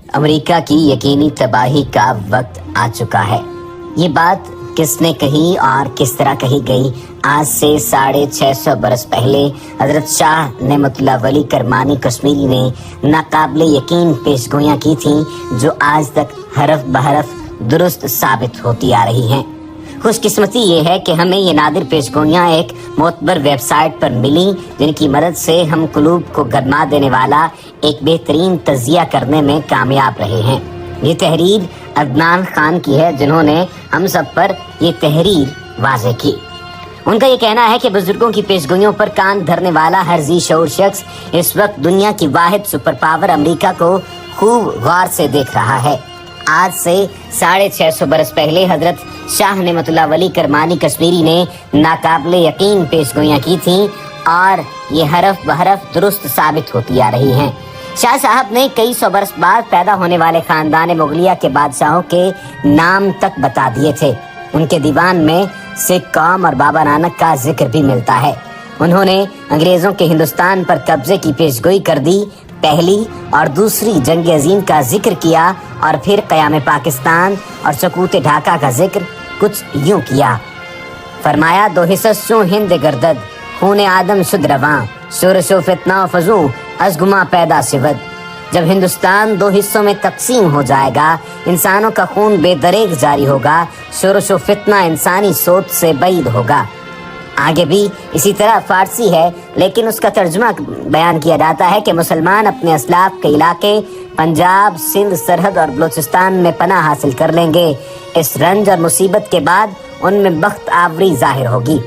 America की यकीनी तबाही का वक्त आ चुका है। ये बात किसने कही और किस तरह कही गई? आज से 650 बरस पहले हजरत शाह नेमतुल्लाह वली करमानी कश्मीरी ने नाकाबिले यकीन पेशगोइयाँ की थीं जो आज तक हरफ बहरफ दुरुस्त साबित होती आ रही हैं। खुशकिस्मती ये है कि हमें ये नादिर पेशगोइयाँ एक मोतबर वेबसाइट पर मिली जिनकी मदद से हम कुलूब को गरमा देने वाला एक बेहतरीन तजिया करने में कामयाब रहे हैं। ये तहरीर अदनान खान की है जिन्होंने हम सब पर ये तहरीर वाज़े की। उनका ये कहना है कि बुजुर्गों की पेशगोइयों पर कान धरने वाला हर जी शऊर शख्स इस वक्त दुनिया की वाहिद सुपर पावर अमेरिका को खूब गौर से देख रहा है। आज से 650 बरस पहले हजरत शाह नेमतुल्लाह वली करमानी कश्मीरी ने नाकाबिले यकीन पेशगोइयाँ की थीं और ये हरफ बहरफ दुरुस्त साबित होती आ रही हैं। शाह साहब ने कई सौ बरस बाद पैदा होने वाले खानदान मुगलिया के बादशाहों के नाम तक बता दिए थे। उनके दीवान में सिख कौम और बाबा नानक का जिक्र भी मिलता है। उन्होंने अंग्रेजों के हिंदुस्तान पर कब्जे की पेशगोई कर दी, पहली और दूसरी जंग अजीम का जिक्र किया और फिर क़याम पाकिस्तान और सकूत ढाका का जिक्र कुछ यूं किया। फरमाया, दो हिस्सों हिंद गर्दद, खून आदम शुद रवां, शोरशो फितना फजू अज़गुमा पैदा सिवद। जब हिंदुस्तान दो हिस्सों में तकसीम हो जाएगा, इंसानों का खून बेदरेग जारी होगा, शोरशो फितना इंसानी सोच से बैद होगा। आगे भी इसी तरह फारसी है, लेकिन उसका तर्जुमा बयान किया जाता है कि मुसलमान अपने असलाफ के इलाके पंजाब, सिंध, सरहद और बलूचिस्तान में पनाह हासिल कर लेंगे। इस रंज और मुसीबत के बाद उनमें बख्त आवरी जाहिर होगी।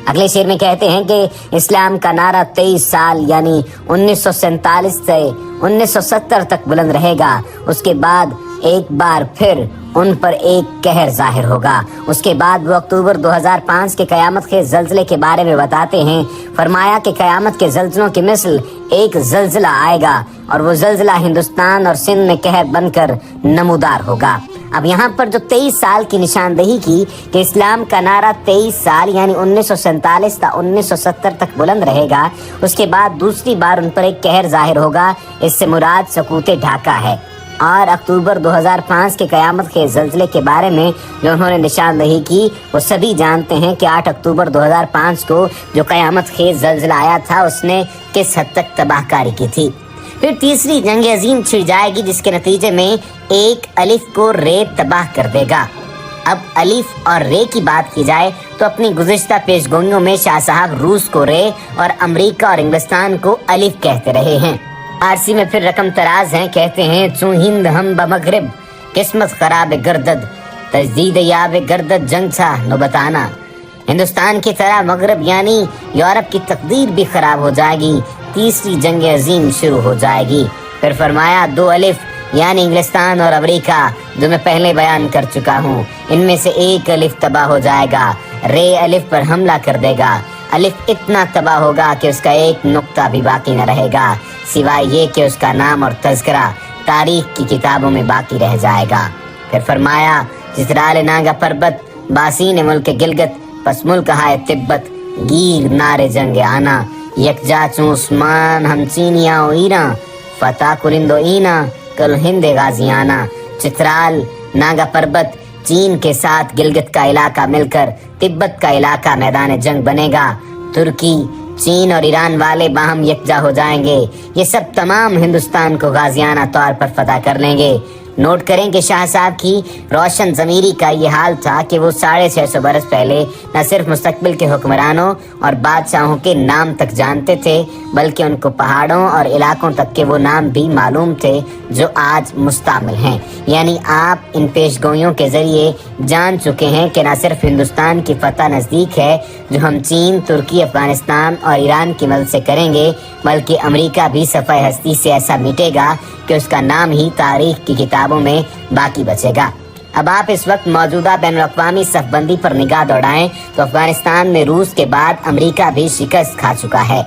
अगले शेर में कहते हैं कि इस्लाम का नारा 23 साल यानी 1947 से 1970 तक बुलंद रहेगा। उसके बाद एक बार फिर उन पर एक कहर जाहिर होगा। उसके बाद वो अक्टूबर 2005 के क़यामत के ज़ल्ज़ले के बारे में बताते हैं। फरमाया कि क़यामत के ज़ल्ज़लों की मिसल एक ज़ल्ज़ला आएगा और वो ज़ल्ज़ला हिंदुस्तान और सिंध में कहर बनकर नमूदार होगा। अब यहाँ पर जो 23 साल की निशानदेही की कि इस्लाम का नारा 23 साल यानी 1947 से 1970 तक बुलंद रहेगा, उसके बाद दूसरी बार उन पर एक कहर जाहिर होगा। इससे मुराद सकूते ढाका है। और अक्टूबर 2005 के क़यामत के ज़ल्ज़ले के बारे में जो उन्होंने निशानदेही की, वो सभी जानते हैं कि 8 अक्टूबर 2005 को जो क़यामत के ज़ल्ज़ला आया था उसने किस हद तक तबाहकारी की थी। फिर तीसरी जंग अजीम छिड़ जाएगी जिसके नतीजे में एक अलिफ को रे तबाह कर देगा। अब अलिफ और रे की बात की जाए तो अपनी गुज़िश्ता पेशगोइयों में शाह साहब रूस को रे और अमरीका और इंग्लिस्तान को अलिफ कहते रहे हैं। फारसी में फिर रकम तराज हैं, कहते हैं चू हिंद हम बमगरिब किस्मत खराब गर्दद तजदीद याब गर्दद जंग सा नो बताना। हिंदुस्तान की तरह मगरब यानी यूरोप की तकदीर भी खराब हो जाएगी। तीसरी जंग अजीम शुरू हो जाएगी। फिर फरमाया, दो अलिफ यानी इंग्लिस्तान और अमेरिका जो मैं पहले बयान कर चुका हूँ, इनमें से एक अलिफ तबाह हो जाएगा। रे अलिफ पर हमला कर देगा। अलिफ इतना तबाह होगा कि उसका एक नुक्ता भी बाकी न रहेगा, सिवाय ये कि उसका नाम और तज़किरा तारीख की किताबों में बाकी रह जाएगा। फिर फरमाया, जिसराल नागा पर्वत बासीन मुल्क गिलगत पस मुल्क हाय तिब्बत गिर नारे जंग आना यकजा चूस्मान हम चीनिया ईरा फता कुरिंदो ईना कल हिंद गाजियाना। चित्राल नागा पर्वत चीन के साथ गिलगित का इलाका मिलकर तिब्बत का इलाका मैदान जंग बनेगा। तुर्की, चीन और ईरान वाले बाहम यकजा हो जाएंगे। ये सब तमाम हिंदुस्तान को गाजियाना तौर पर फतह कर लेंगे। नोट करें कि शाह साहब की रोशन ज़मीरी का ये हाल था कि वो 650 बरस पहले न सिर्फ मुस्तकबिल के हुक्मरानों और बादशाहों के नाम तक जानते थे, बल्कि उनको पहाड़ों और इलाकों तक के वो नाम भी मालूम थे जो आज मुस्तामिल हैं। यानी आप इन पेशगोइयों के ज़रिए जान चुके हैं कि न सिर्फ हिंदुस्तान की फतह नज़दीक है जो हम चीन, तुर्की, अफ़गानिस्तान और ईरान की मदद से करेंगे, बल्कि अमेरिका भी सफ़े हस्ती से ऐसा मिटेगा कि उसका नाम ही तारीख की किताबों में बाकी बचेगा। अब आप इस वक्त मौजूदा बैनुल-अक़वामी सफ़बंदी पर निगाह दौड़ाएं तो अफ़गानिस्तान में रूस के बाद अमेरिका भी शिकस्त खा चुका है।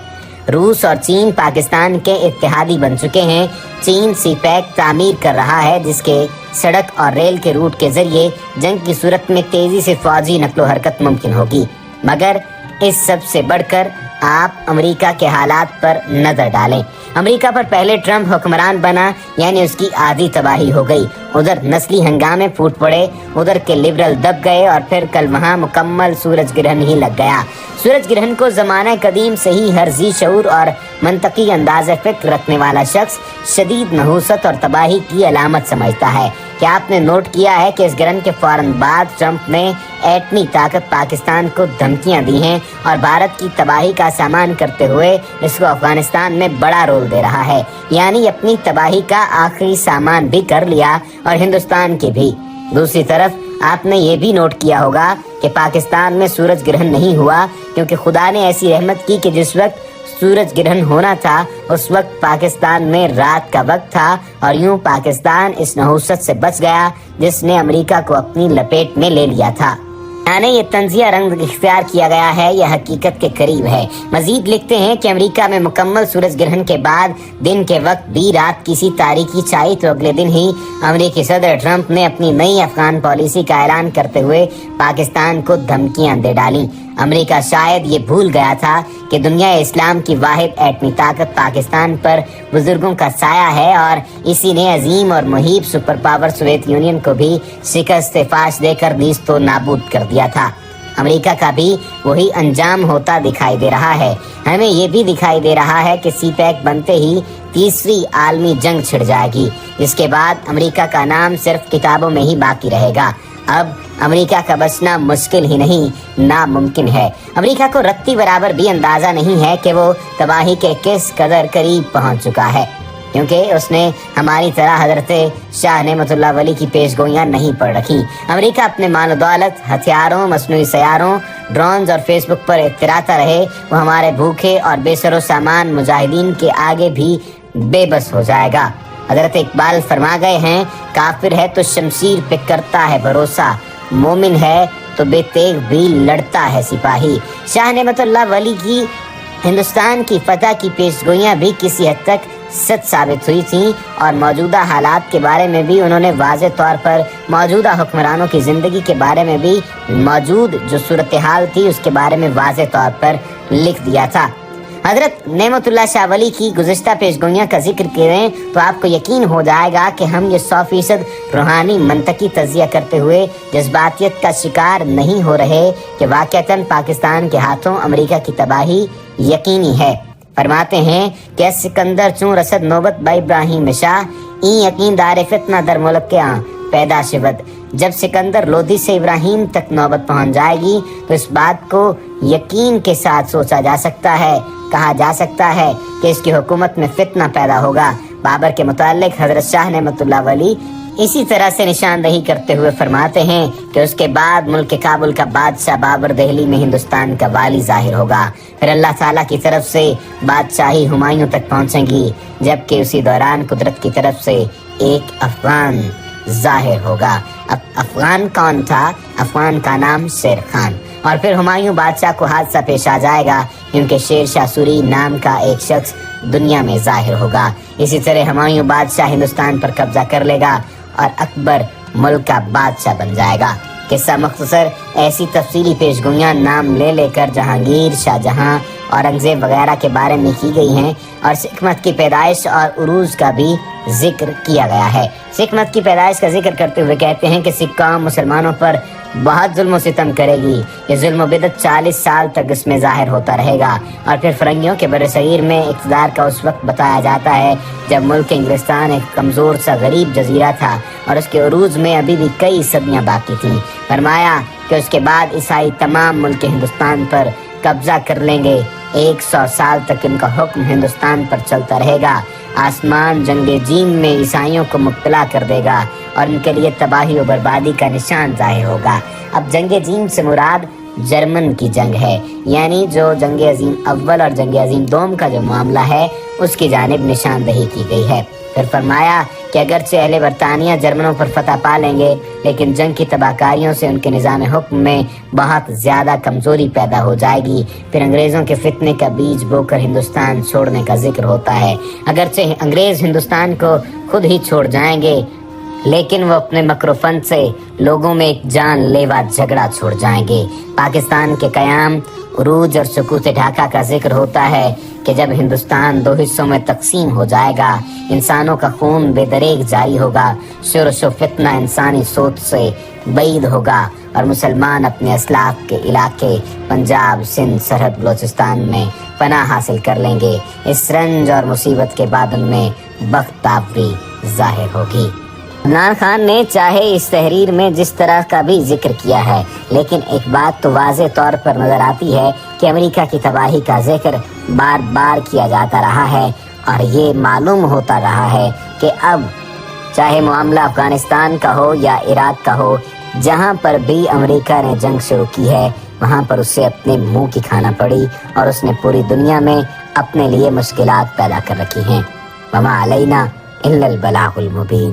रूस और चीन पाकिस्तान के इत्तेहादी बन चुके हैं। चीन सीपैक तामीर कर रहा है जिसके सड़क और रेल के रूट के जरिए जंग की सूरत में तेजी से फौजी नकलो हरकत मुमकिन होगी। मगर इस सब से बढ़कर आप अमेरिका के हालात पर नजर डालें। अमेरिका पर पहले ट्रंप हुक्मरान बना यानी उसकी आधी तबाही हो गई। उधर नस्ली हंगामे फूट पड़े, उधर के लिबरल दब गए और फिर कल वहाँ मुकम्मल सूरज ग्रहण ही लग गया। सूरज ग्रहण को ज़माना कदीम से ही हर जी शऊर और मंतकी अंदाज़ फ़िक्र रखने वाला शख्स शदीद नहूसत और तबाही की अलामत समझता है। क्या आपने नोट किया है कि इस ग्रहण के फौरन बाद ट्रंप ने एटमी ताकत पाकिस्तान को धमकियां दी हैं और भारत की तबाही का सामान करते हुए इसको अफगानिस्तान में बड़ा रोल दे रहा है, यानी अपनी तबाही का आखिरी सामान भी कर लिया और हिंदुस्तान की भी। दूसरी तरफ आपने ये भी नोट किया होगा कि पाकिस्तान में सूरज ग्रहण नहीं हुआ क्योंकि खुदा ने ऐसी रहमत की कि जिस वक्त सूरज ग्रहण होना था उस वक्त पाकिस्तान में रात का वक्त था और यूं पाकिस्तान इस नहुसत से बच गया जिसने अमेरिका को अपनी लपेट में ले लिया था। यानी ये तंजिया रंग इख्तियार किया गया है, यह हकीकत के करीब है। मजीद लिखते हैं कि अमेरिका में मुकम्मल सूरज ग्रहण के बाद दिन के वक्त भी रात किसी तारीकी छाई तो अगले दिन ही अमेरिकी सदर ट्रंप ने अपनी नई अफगान पॉलिसी का ऐलान करते हुए पाकिस्तान को धमकियां दे डाली। अमेरिका शायद ये भूल गया था कि दुनिया इस्लाम की वाहिद एटमी ताकत पाकिस्तान पर बुजुर्गों का साया है और इसी ने अजीम और मुहीब सुपर पावर सोवियत यूनियन को भी शिकस्त फाश देकर नीस्तो नाबूद कर दिया था। अमेरिका का भी वही अंजाम होता दिखाई दे रहा है। हमें ये भी दिखाई दे रहा है कि सीपैक बनते ही तीसरी आलमी जंग छिड़ जाएगी, जिसके बाद अमेरिका का नाम सिर्फ किताबों में ही बाकी रहेगा। अब अमेरिका का बचना मुश्किल ही नहीं नामुमकिन है। अमेरिका को रत्ती बराबर भी अंदाजा नहीं है कि वो तबाही के किस कदर करीब पहुंच चुका है, क्योंकि उसने हमारी तरह हजरत शाह नेमतुल्लाह वली की पेशगोइयां नहीं पढ़ रखी। अमेरिका अपने माल दौलत, हथियारों, मसनूई सैयारों, ड्रोन्स और फेसबुक पर इतराता रहे, वो हमारे भूखे और बेसरो सामान मुजाहिदीन के आगे भी बेबस हो जाएगा। हजरत इकबाल फरमा गए हैं, काफिर है तो शमशीर पे करता है भरोसा, मोमिन है तो बेतेग भी लड़ता है सिपाही। शाह नेमतुल्लाह वली की हिंदुस्तान की फतह की पेशगोइयां भी किसी हद तक सच साबित हुई थीं और मौजूदा हालात के बारे में भी उन्होंने वाज़े तौर पर मौजूदा हुक्मरानों की ज़िंदगी के बारे में भी मौजूद जो सूरत हाल थी उसके बारे में वाज़े तौर पर लिख दिया था। हजरत नेमतुल्लाह शाह वली की गुज़िश्ता पेशगोइयां का जिक्र करें तो आपको यकीन हो जाएगा कि हम ये 100% रूहानी मंतकी तज़िया करते हुए जज्बातियत का शिकार नहीं हो रहे कि वाक़अतन पाकिस्तान के हाथों अमेरिका की तबाही यकीनी है। फरमाते हैं कि सिकंदर चूं रसद नौबत बाई इब्राहिम शाह ई यकीन दार फितना दर मुल्क के पैदा शिवद। जब सिकंदर लोधी से इब्राहिम तक नौबत पहुंच जाएगी तो इस बात को यकीन के साथ सोचा जा सकता है, कहा जा सकता है कि इसकी हुकूमत में फितना पैदा होगा। बाबर के मुतालिक हजरत शाह नेमतुल्लाह वली इसी तरह से निशानदही करते हुए फरमाते हैं कि उसके बाद मुल्क काबुल का बादशाह बाबर दिल्ली में हिंदुस्तान का वाली जाहिर होगा, फिर अल्लाह ताला की तरफ से बादशाही हुमायूं तक पहुंचेगी, जबकि उसी दौरान कुदरत की तरफ से एक अफगान जाहिर होगा। अब अफगान कौन था? अफगान का नाम शेर खान। और फिर हुमायूं बादशाह को हादसा पेश आ जाएगा क्योंकि शेर शाह सूरी नाम का एक शख्स दुनिया में जाहिर होगा। इसी तरह हुमायूं बादशाह हिंदुस्तान पर कब्जा कर लेगा और अकबर मुल्क का बादशाह बन जाएगा। किस्सा मुख्तसर ऐसी तफसीली पेशगोइयां नाम ले लेकर जहांगीर, शाहजहां, औरंगजेब वगैरह के बारे में की गई हैं और सिख मत की पैदाइश और उरूज का भी जिक्र किया गया है। सिख मत की पैदाइश का जिक्र करते हुए कहते हैं कि सिख कौम मुसलमानों पर बहुत जुल्म सितम करेगी। ये जुल्म बिदत 40 साल तक इसमें जाहिर होता रहेगा और फिर फरंगियों के बरसगीर में इक़्तिदार का उस वक्त बताया जाता है जब मुल्क इंग्लिस्तान एक कमज़ोर सा गरीब जजीरा था और उसके उरूज में अभी भी कई सदियाँ बाकी थीं। फरमाया कि उसके बाद ईसाई तमाम मुल्क हिंदुस्तान पर कब्जा कर लेंगे। 100 साल तक इनका हुक्म हिंदुस्तान पर चलता रहेगा। आसमान जंगे जीम में ईसाइयों को मुब्तला कर देगा और इनके लिए तबाही और बर्बादी का निशान जाहिर होगा। अब जंगे जीम से मुराद जर्मन की जंग है, यानी जो जंग अजीम अव्वल और जंग अजीम दोम का जो मामला है उसकी जानिब निशानदही की गई है। फिर फरमाया कि अगरचे अहले बरतानिया जर्मनों पर फतह पा लेंगे, लेकिन जंग की तबाहकारियों से उनके निज़ाम हुक्म में बहुत ज़्यादा कमज़ोरी पैदा हो जाएगी। फिर अंग्रेज़ों के फितने का बीज बोकर हिंदुस्तान छोड़ने का जिक्र होता है। अगरचे अंग्रेज़ हिंदुस्तान को खुद ही छोड़ जाएंगे, लेकिन वो अपने मकरूफन से लोगों में एक जानलेवा झगड़ा छोड़ जाएंगे। पाकिस्तान के क़याम, उरूज और सुकूत ढाका का जिक्र होता है کہ جب ہندوستان دو حصوں میں تقسیم ہو جائے گا، انسانوں کا خون بے دریغ جاری ہوگا، شورش و فتنہ انسانی سوچ سے بعید ہوگا، اور مسلمان اپنے اسلاف کے علاقے پنجاب، سندھ، سرحد بلوچستان میں پناہ حاصل کر لیں گے۔ اس رنج اور مصیبت کے بعد ان میں بختاوری ظاہر ہوگی۔ عمران خان نے چاہے اس تحریر میں جس طرح کا بھی ذکر کیا ہے، لیکن ایک بات تو واضح طور پر نظر آتی ہے کہ امریکہ کی تباہی کا ذکر بار بار کیا جاتا رہا ہے، اور یہ معلوم ہوتا رہا ہے کہ اب چاہے معاملہ افغانستان کا ہو یا عراق کا ہو، جہاں پر بھی امریکہ نے جنگ شروع کی ہے وہاں پر اسے اپنے منہ کی کھانا پڑی، اور اس نے پوری دنیا میں اپنے لیے مشکلات پیدا کر رکھی ہیں۔ وما علینا الا البلاغ المبین۔